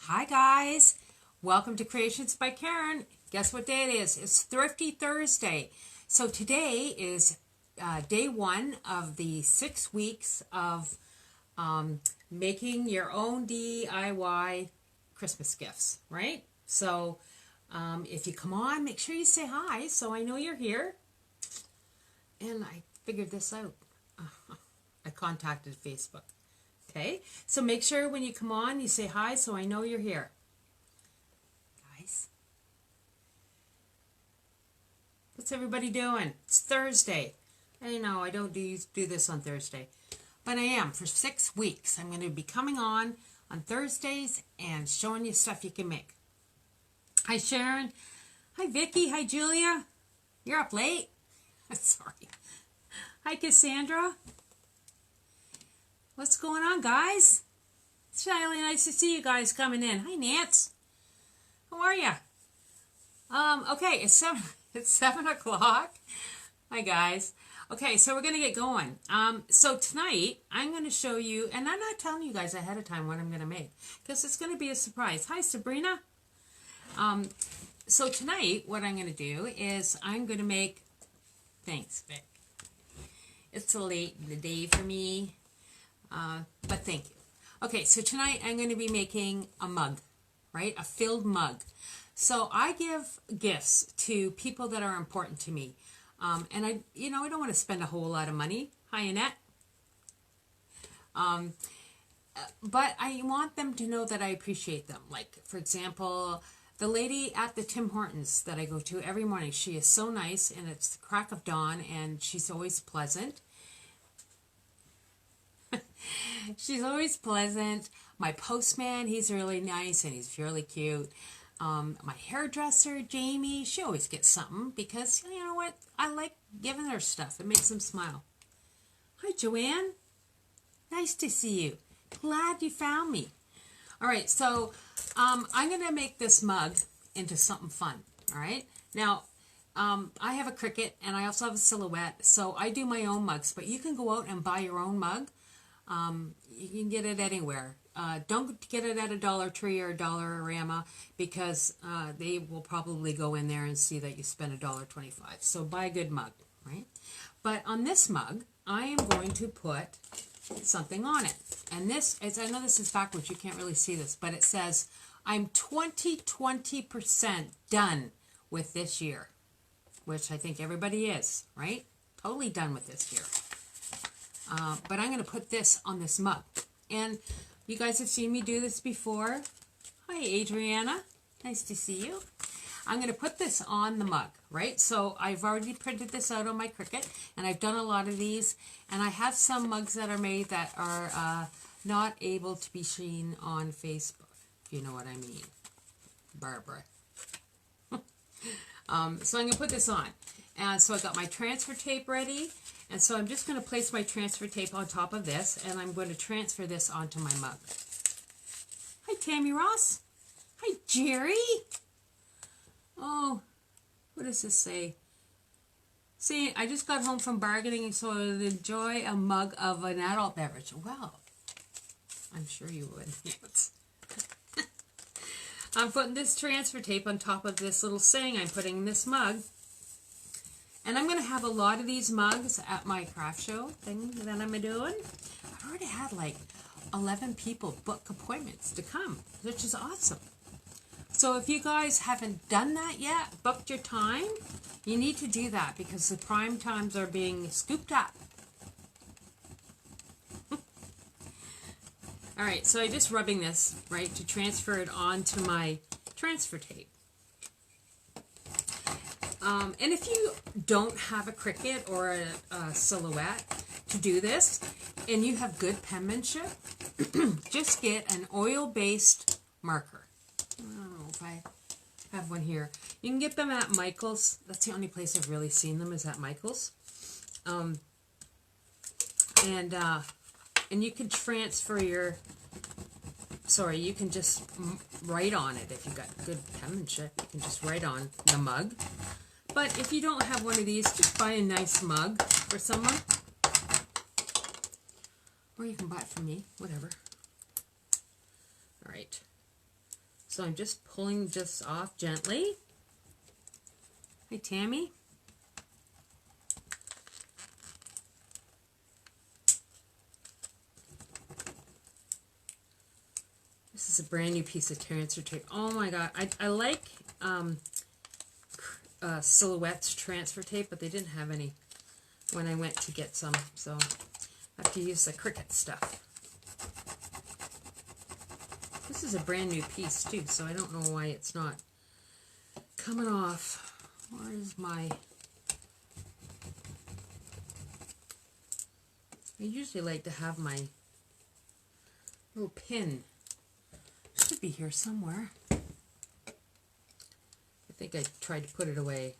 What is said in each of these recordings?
Hi guys, welcome to Creations by Karen. Guess what day it is? It's Thrifty Thursday. So today is day one of the 6 weeks of making your own DIY Christmas gifts, right? So if you come on, make sure you say hi so I know you're here. And I figured this out. I contacted Facebook. Okay, so make sure when you come on, you say hi so I know you're here. Guys, what's everybody doing? It's Thursday. I know I don't do this on Thursday, but I am for 6 weeks. I'm going to be coming on Thursdays and showing you stuff you can make. Hi Sharon. Hi Vicky. Hi Julia. You're up late. Sorry. Hi Cassandra. What's going on, guys? It's really nice to see you guys coming in. Hi, Nance. How are you? Okay, it's 7 o'clock. Hi, guys. Okay, so we're going to get going. So tonight, I'm going to show you, and I'm not telling you guys ahead of time what I'm going to make, because it's going to be a surprise. Hi, Sabrina. So tonight, what I'm going to do is I'm going to make, thanks, Vic. It's late in the day for me. But thank you. Okay, so tonight I'm going to be making a mug, right? A filled mug. So I give gifts to people that are important to me. And I don't want to spend a whole lot of money. Hi, Annette. But I want them to know that I appreciate them. Like, for example, the lady at the Tim Hortons that I go to every morning, she is so nice, and it's the crack of dawn, and she's always pleasant. She's always pleasant. My postman, he's really nice and he's really cute. My hairdresser, Jamie, she always gets something because, you know what? I like giving her stuff. It makes them smile. Hi, Joanne. Nice to see you. Glad you found me. All right, so I'm going to make this mug into something fun. All right? Now, I have a Cricut and I also have a Silhouette, so I do my own mugs, but you can go out and buy your own mug. You can get it anywhere. Don't get it at a Dollar Tree or a Dollarama because they will probably go in there and see that you spent $1.25. So buy a good mug, right? But on this mug, I am going to put something on it. And this, I know this is backwards, you can't really see this, but it says, I'm 20% done with this year, which I think everybody is, right? Totally done with this year. But I'm going to put this on this mug. And you guys have seen me do this before. Hi, Adriana. Nice to see you. I'm going to put this on the mug, right? So I've already printed this out on my Cricut, and I've done a lot of these. And I have some mugs that are made that are not able to be seen on Facebook, if you know what I mean. Barbara. So I'm going to put this on. And so I got my transfer tape ready. And so I'm just going to place my transfer tape on top of this, and I'm going to transfer this onto my mug. Hi, Tammy Ross. Hi, Jerry. Oh, what does this say? See, I just got home from bargaining, so I would enjoy a mug of an adult beverage. Well, I'm sure you would. Yes. I'm putting this transfer tape on top of this little saying I'm putting in this mug. And I'm going to have a lot of these mugs at my craft show thing that I'm doing. I've already had like 11 people book appointments to come, which is awesome. So if you guys haven't done that yet, booked your time, you need to do that because the prime times are being scooped up. All right, so I'm just rubbing this, right, to transfer it onto my transfer tape. And if you don't have a Cricut or a Silhouette to do this, and you have good penmanship, just get an oil-based marker. I don't know if I have one here. You can get them at Michael's. That's the only place I've really seen them is at Michael's. And you can transfer your... Sorry, you can just write on it if you've got good penmanship. You can just write on the mug. But if you don't have one of these, just buy a nice mug for someone. Or you can buy it from me, whatever. All right. So I'm just pulling this off gently. Hey, Tammy. This is a brand new piece of transfer tape. Oh my God. I like Silhouette's transfer tape, but they didn't have any when I went to get some. So I have to use the Cricut stuff. This is a brand new piece too, so I don't know why it's not coming off. Where is my... I usually like to have my little pin. Should be here somewhere. I think I tried to put it away.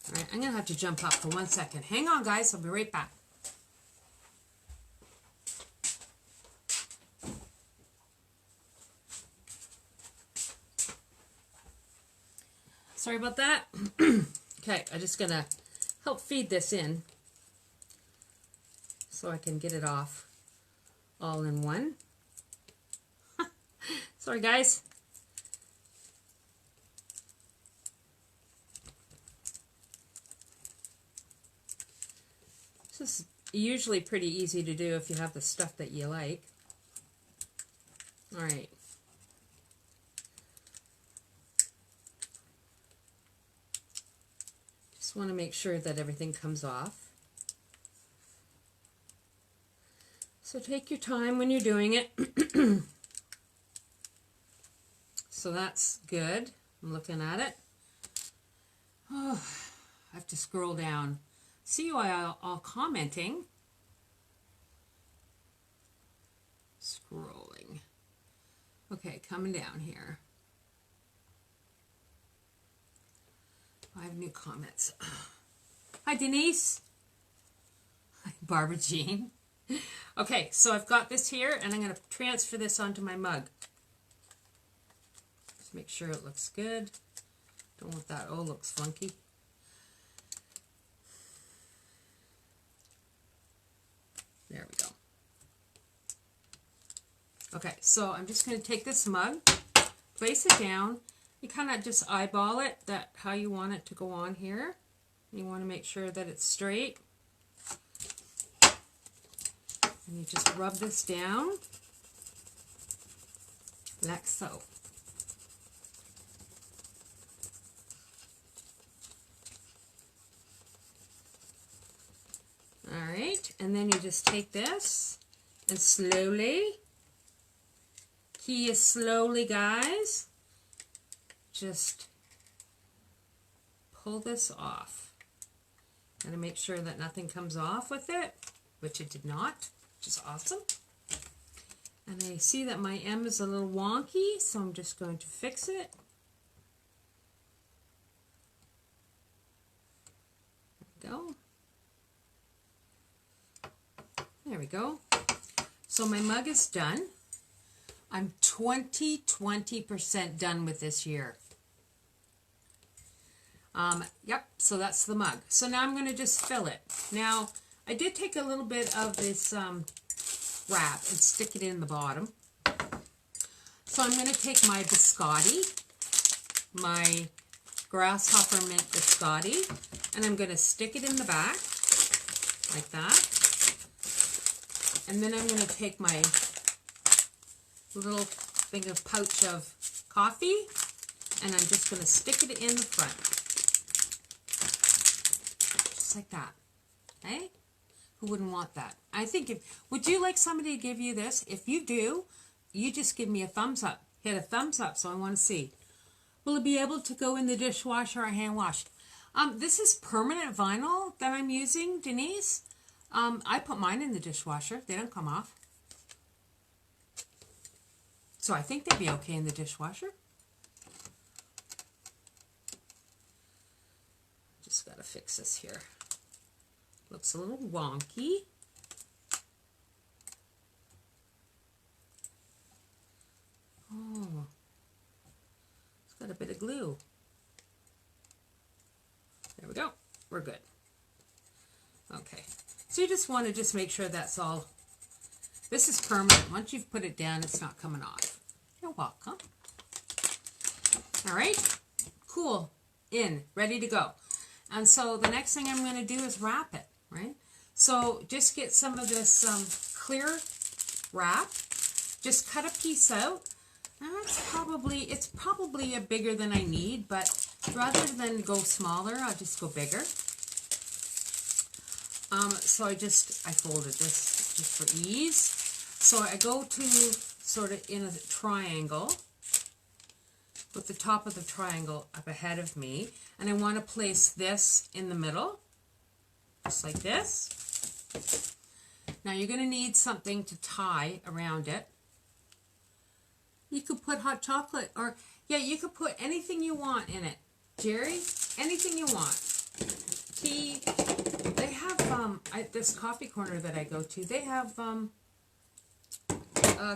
Alright, I'm going to have to jump up for 1 second. Hang on, guys. I'll be right back. Sorry about that. Okay, I'm just going to help feed this in so I can get it off all in one. Sorry, guys. This is usually pretty easy to do if you have the stuff that you like. All right. Just want to make sure that everything comes off. So take your time when you're doing it. So that's good. I'm looking at it. Oh, I have to scroll down. See you all commenting. Scrolling. Okay, coming down here. 5 new comments. Hi, Denise. Hi, Barbara Jean. Okay, so I've got this here, and I'm going to transfer this onto my mug. Just make sure it looks good. Don't want that. Oh, looks funky. There we go. Okay, so I'm just going to take this mug, place it down. You kind of just eyeball it, that how you want it to go on here. You want to make sure that it's straight. And you just rub this down like so. All right, and then you just take this and slowly, key is slowly, guys, just pull this off. Gotta make sure that nothing comes off with it, which it did not, which is awesome. And I see that my M is a little wonky, so I'm just going to fix it. There we go. There we go. So my mug is done. I'm 20% done with this year. Yep, so that's the mug. So now I'm going to just fill it. Now, I did take a little bit of this wrap and stick it in the bottom. So I'm going to take my biscotti, my grasshopper mint biscotti, and I'm going to stick it in the back, like that. And then I'm going to take my little thing of pouch of coffee, and I'm just going to stick it in the front. Just like that. Okay? Who wouldn't want that? I think would you like somebody to give you this? If you do, you just give me a thumbs up. Hit a thumbs up so I want to see. Will it be able to go in the dishwasher or hand wash? This is permanent vinyl that I'm using, Denise. I put mine in the dishwasher. They don't come off. So I think they'd be okay in the dishwasher. Just got to fix this here. Looks a little wonky. Oh, it's got a bit of glue. There we go. We're good. Okay. So you just want to just make sure that's all. This is permanent. Once you've put it down, it's not coming off. You're welcome. All right, cool, in, ready to go. And so the next thing I'm going to do is wrap it, right? So just get some of this clear wrap. Just cut a piece out. Now it's probably a bigger than I need, but rather than go smaller, I'll just go bigger. So I folded this just for ease. So I go to sort of in a triangle, with the top of the triangle up ahead of me, and I want to place this in the middle, just like this. Now you're going to need something to tie around it. You could put hot chocolate, or yeah, you could put anything you want in it. Jerry, anything you want. Tea. They have this coffee corner that I go to. They have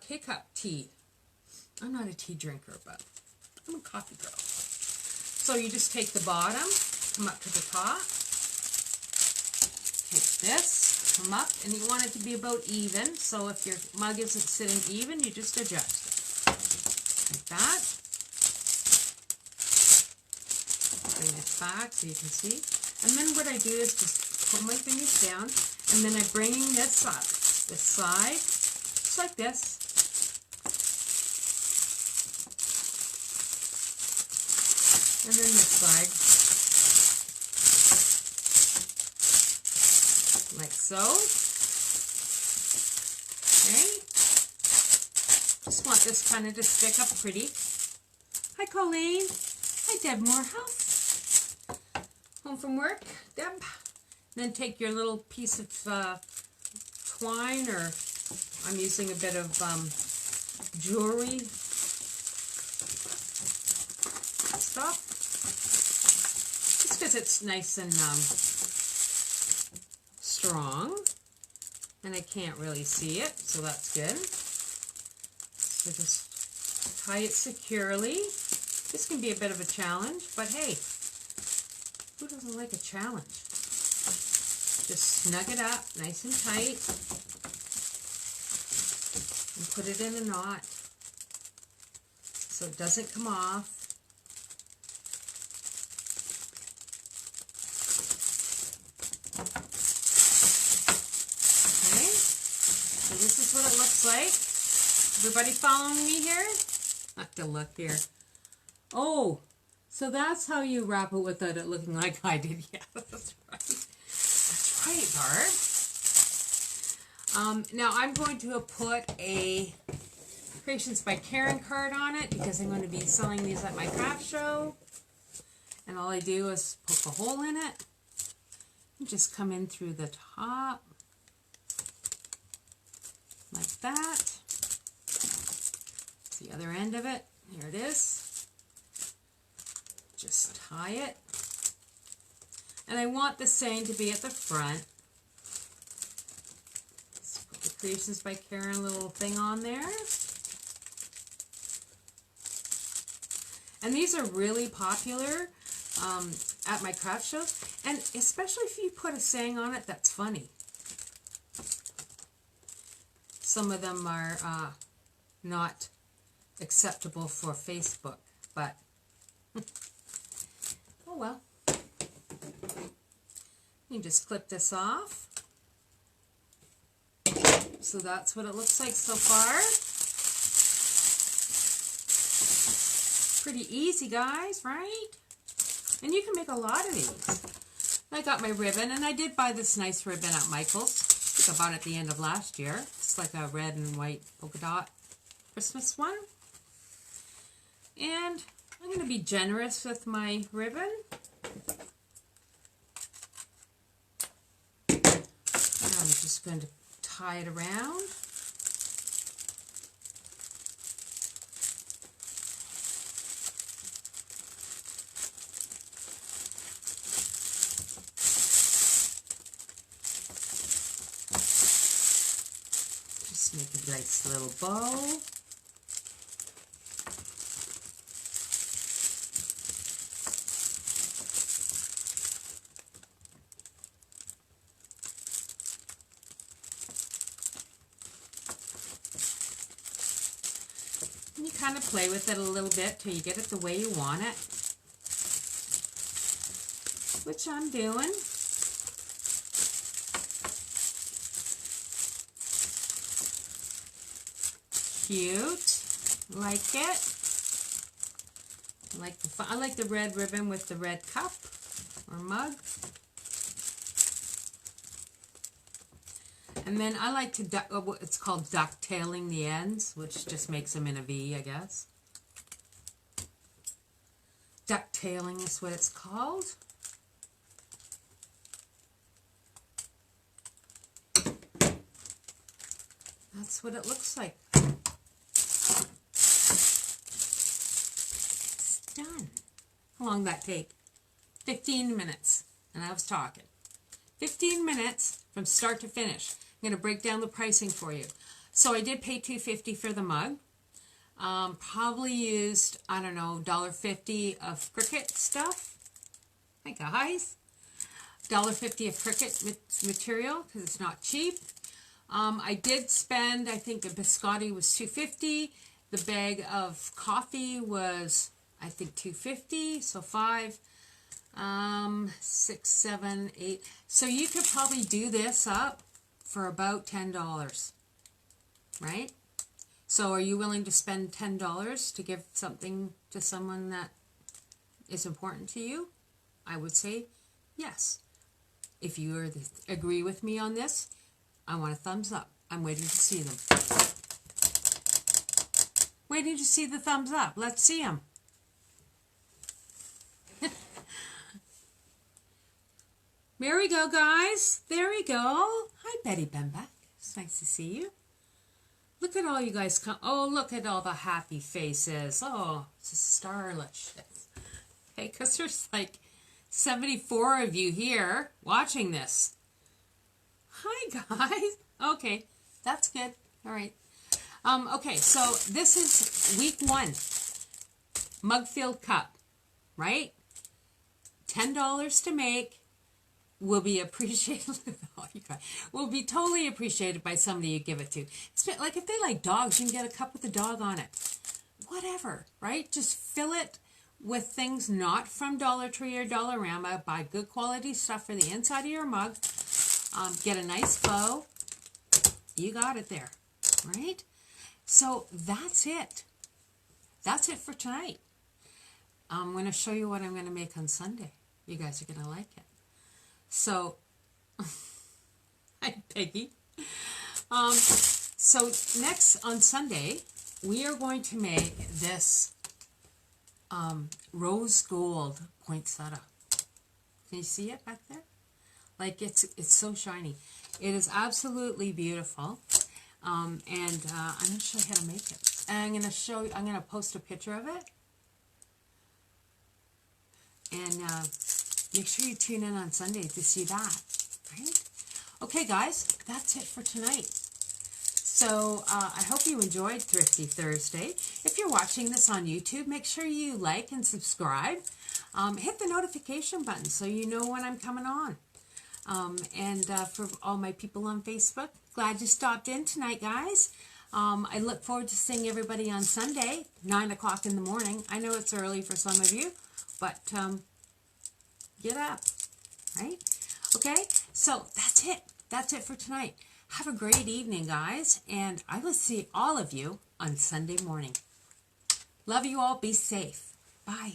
K-cup tea. I'm not a tea drinker, but I'm a coffee girl. So you just take the bottom, come up to the top. Take this, come up, and you want it to be about even. So if your mug isn't sitting even, you just adjust it. Like that. Bring it back so you can see. And then what I do is just pull my fingers down, and then I'm bringing this up, this side, just like this. And then this side, like so. Okay. Just want this kind of to stick up pretty. Hi, Colleen. Hi, Deb Morehouse. Home from work, Deb. And then take your little piece of twine, or I'm using a bit of jewelry stuff. Just because it's nice and strong. And I can't really see it, so that's good. So just tie it securely. This can be a bit of a challenge, but hey, who doesn't like a challenge? Just snug it up nice and tight and put it in a knot so it doesn't come off. Okay, so this is what it looks like. Everybody following me here? I have to look here. Oh, so that's how you wrap it without it looking like I did. Yeah, that's right. That's right, Barb. Now I'm going to put a Creations by Karen card on it because I'm going to be selling these at my craft show. And all I do is poke a hole in it and just come in through the top like that. It's the other end of it. Here it is. Just tie it. And I want the saying to be at the front. Let's put the Creations by Karen little thing on there. And these are really popular at my craft shows. And especially if you put a saying on it that's funny. Some of them are not acceptable for Facebook, but oh well. You just clip this off. So that's what it looks like so far. Pretty easy, guys, right? And you can make a lot of these. I got my ribbon, and I did buy this nice ribbon at Michael's. I think I bought it at the end of last year. It's like a red and white polka dot Christmas one. And I'm going to be generous with my ribbon. And I'm just going to tie it around. Just make a nice little bow. you kind of play with it a little bit till you get it the way you want it, which I'm doing. Cute. Like it. I like the red ribbon with the red cup or mug. And then I like to, it's called ducktailing the ends, which just makes them in a V, I guess. Ducktailing is what it's called. That's what it looks like. It's done. How long did that take? 15 minutes. And I was talking. 15 minutes from start to finish. I'm going to break down the pricing for you. So I did pay $2.50 for the mug. Probably used, I don't know, $1.50 of Cricut stuff. Hi guys. $1.50 of Cricut material because it's not cheap. I did spend, I think a biscotti was $2.50. The bag of coffee was, I think, $2.50. So $5, $6, $7, $8. So you could probably do this up for about $10, right? So are you willing to spend $10 to give something to someone that is important to you? I would say yes. If you agree with me on this, I want a thumbs up. I'm waiting to see them. Waiting to see the thumbs up. Let's see them. There we go, guys. There we go. Hi, Betty Bembeck. It's nice to see you. Look at all you guys come. Oh, look at all the happy faces. Oh, it's a starlish. Okay, because there's like 74 of you here watching this. Hi, guys. Okay, that's good. All right. Okay, so this is week 1. Mug-filled cup, right? $10 to make. Will be appreciated. Will be totally appreciated by somebody you give it to. It's like if they like dogs, you can get a cup with a dog on it. Whatever, right? Just fill it with things not from Dollar Tree or Dollarama. Buy good quality stuff for the inside of your mug. Get a nice bow. You got it there, right? So that's it. That's it for tonight. I'm going to show you what I'm going to make on Sunday. You guys are going to like it. So, hi Peggy. So next on Sunday, we are going to make this rose gold poinsettia. Can you see it back there? Like it's so shiny. It is absolutely beautiful. And I'm going to show you how to make it. And I'm going to post a picture of it. And make sure you tune in on Sunday to see that, right? Okay, guys, that's it for tonight. So I hope you enjoyed Thrifty Thursday. If you're watching this on YouTube, make sure you like and subscribe. Hit the notification button so you know when I'm coming on. And for all my people on Facebook, glad you stopped in tonight, guys. I look forward to seeing everybody on Sunday, 9 o'clock in the morning. I know it's early for some of you, but get up, right? Okay, so that's it. That's it for tonight. Have a great evening, guys, and I will see all of you on Sunday morning. Love you all. Be safe. Bye.